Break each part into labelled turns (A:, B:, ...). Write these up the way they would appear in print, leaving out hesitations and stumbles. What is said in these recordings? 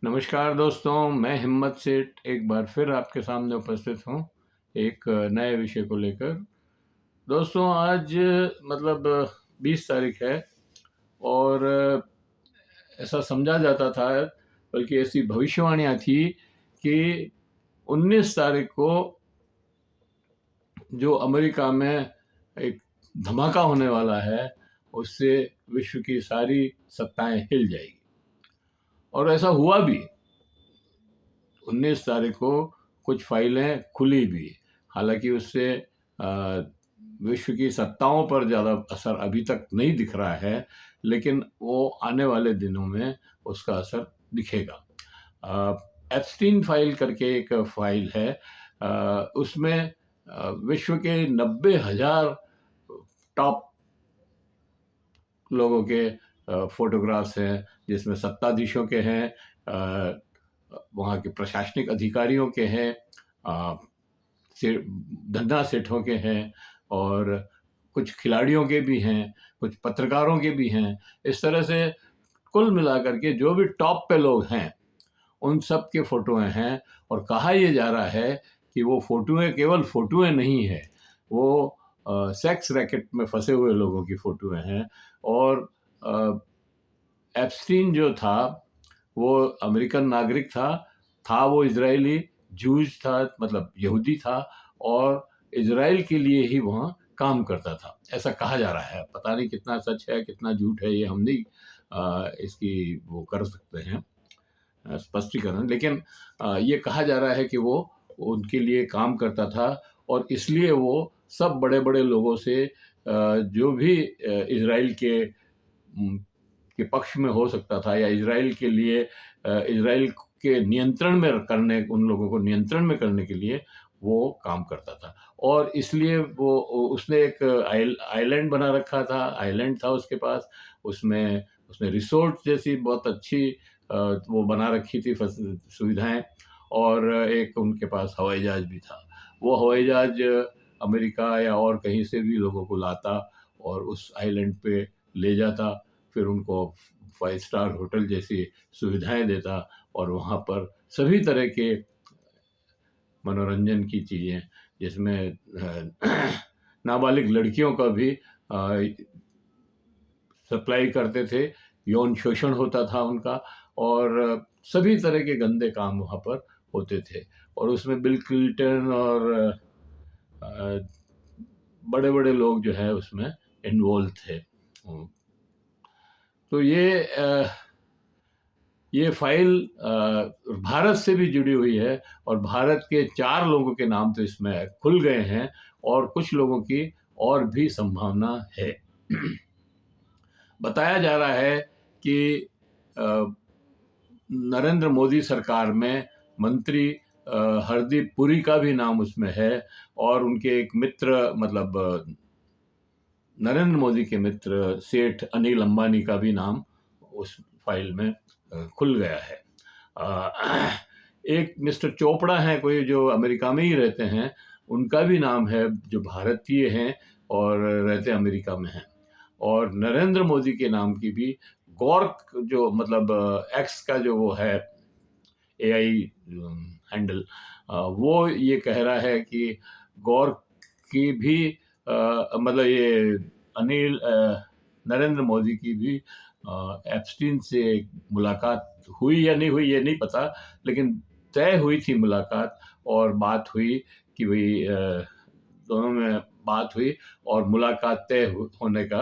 A: नमस्कार दोस्तों, मैं हिम्मत सेठ एक बार फिर आपके सामने उपस्थित हूँ, एक नए विषय को लेकर। दोस्तों आज मतलब 20 तारीख है और ऐसा समझा जाता था, बल्कि ऐसी भविष्यवाणियाँ थी कि 19 तारीख को जो अमेरिका में एक धमाका होने वाला है, उससे विश्व की सारी सत्ताएँ हिल जाएगी। और ऐसा हुआ भी। 19 तारीख को कुछ फाइलें खुली भी, हालांकि उससे विश्व की सत्ताओं पर ज़्यादा असर अभी तक नहीं दिख रहा है, लेकिन वो आने वाले दिनों में उसका असर दिखेगा। एप्स्टीन फाइल करके एक फाइल है, उसमें विश्व के 90,000 टॉप लोगों के फोटोग्राफ्स हैं, जिसमें सत्ताधीशों के हैं, वहाँ के प्रशासनिक अधिकारियों के हैं, धन्ना सेठों के हैं और कुछ खिलाड़ियों के भी हैं, कुछ पत्रकारों के भी हैं। इस तरह से कुल मिलाकर के जो भी टॉप पे लोग हैं, उन सब के फ़ोटोएँ हैं। और कहा ये जा रहा है कि वो फ़ोटोएँ केवल फ़ोटोएँ नहीं हैं, वो सेक्स रैकेट में फँसे हुए लोगों की फ़ोटोएँ हैं। और एप्स्टीन जो था, वो अमेरिकन नागरिक था वो इज़राइली जूज़ था, मतलब यहूदी था, और इज़राइल के लिए ही वहाँ काम करता था, ऐसा कहा जा रहा है। पता नहीं कितना सच है, कितना झूठ है, ये हम नहीं इसकी वो कर सकते हैं स्पष्टीकरण। लेकिन ये कहा जा रहा है कि वो उनके लिए काम करता था, और इसलिए वो सब बड़े-बड़े लोगों से जो भी इज़राइल के पक्ष में हो सकता था, या इज़राइल के लिए इज़राइल के नियंत्रण में करने, उन लोगों को नियंत्रण में करने के लिए वो काम करता था। और इसलिए वो उसने एक आइलैंड बना रखा था, आइलैंड था उसके पास। उसमें उसने रिसोर्ट जैसी बहुत अच्छी वो बना रखी थी सुविधाएँ, और एक उनके पास हवाई जहाज़ भी था। वो हवाई जहाज़ अमेरिका या और कहीं से भी लोगों को लाता और उस आइलैंड पे ले जाता, फिर उनको 5 स्टार होटल जैसी सुविधाएँ देता, और वहाँ पर सभी तरह के मनोरंजन की चीज़ें, जिसमें नाबालिग लड़कियों का भी सप्लाई करते थे, यौन शोषण होता था उनका, और सभी तरह के गंदे काम वहाँ पर होते थे। और उसमें बिल क्लिंटन और अ, बड़े-बड़े लोग जो हैं उसमें इन्वॉल्व थे। तो ये फाइल भारत से भी जुड़ी हुई है, और भारत के 4 लोगों के नाम तो इसमें खुल गए हैं, और कुछ लोगों की और भी संभावना है। बताया जा रहा है कि अ, नरेंद्र मोदी सरकार में मंत्री हरदीप पुरी का भी नाम उसमें है, और उनके एक मित्र, मतलब नरेंद्र मोदी के मित्र सेठ अनिल अंबानी का भी नाम उस फाइल में खुल गया है। एक मिस्टर चोपड़ा हैं कोई, जो अमेरिका में ही रहते हैं, उनका भी नाम है, जो भारतीय हैं और रहते अमेरिका में हैं। और नरेंद्र मोदी के नाम की भी गॉर्क, जो मतलब एक्स का जो वो है एआई हैंडल, वो ये कह रहा है कि गॉर्क की भी मतलब ये नरेंद्र मोदी की भी एप्स्टीन से मुलाकात हुई या नहीं हुई ये नहीं पता, लेकिन तय हुई थी मुलाकात, और बात हुई कि भाई दोनों में बात हुई, और मुलाकात तय होने का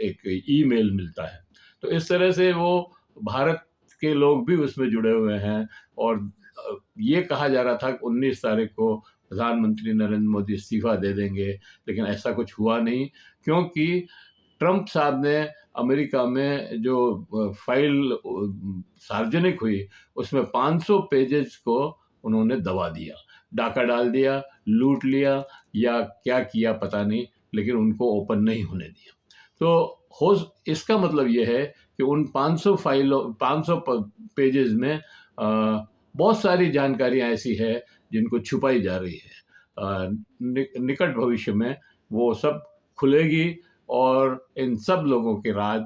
A: एक ईमेल मिलता है। तो इस तरह से वो भारत के लोग भी उसमें जुड़े हुए हैं। और ये कहा जा रहा था कि 19 तारीख को प्रधानमंत्री नरेंद्र मोदी इस्तीफ़ा दे देंगे, लेकिन ऐसा कुछ हुआ नहीं, क्योंकि ट्रंप साहब ने अमेरिका में जो फाइल सार्वजनिक हुई, उसमें 500 पेजेज़ को उन्होंने दबा दिया, डाका डाल दिया, लूट लिया, या क्या किया पता नहीं, लेकिन उनको ओपन नहीं होने दिया। तो हो इसका मतलब ये है कि उन 500 पेजेज़ में बहुत सारी जानकारियाँ ऐसी है जिनको छुपाई जा रही है। निकट भविष्य में वो सब खुलेगी, और इन सब लोगों के राज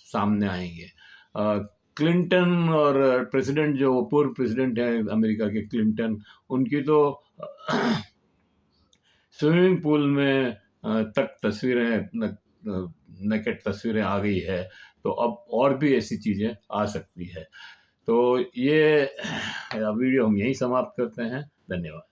A: सामने आएँगे। क्लिंटन और प्रेसिडेंट जो पूर्व प्रेसिडेंट हैं अमेरिका के क्लिंटन, उनकी तो स्विमिंग पूल में तक तस्वीरें नेकेड तस्वीरें आ गई है, तो अब और भी ऐसी चीज़ें आ सकती है। तो ये वीडियो हम यहीं समाप्त करते हैं। धन्यवाद।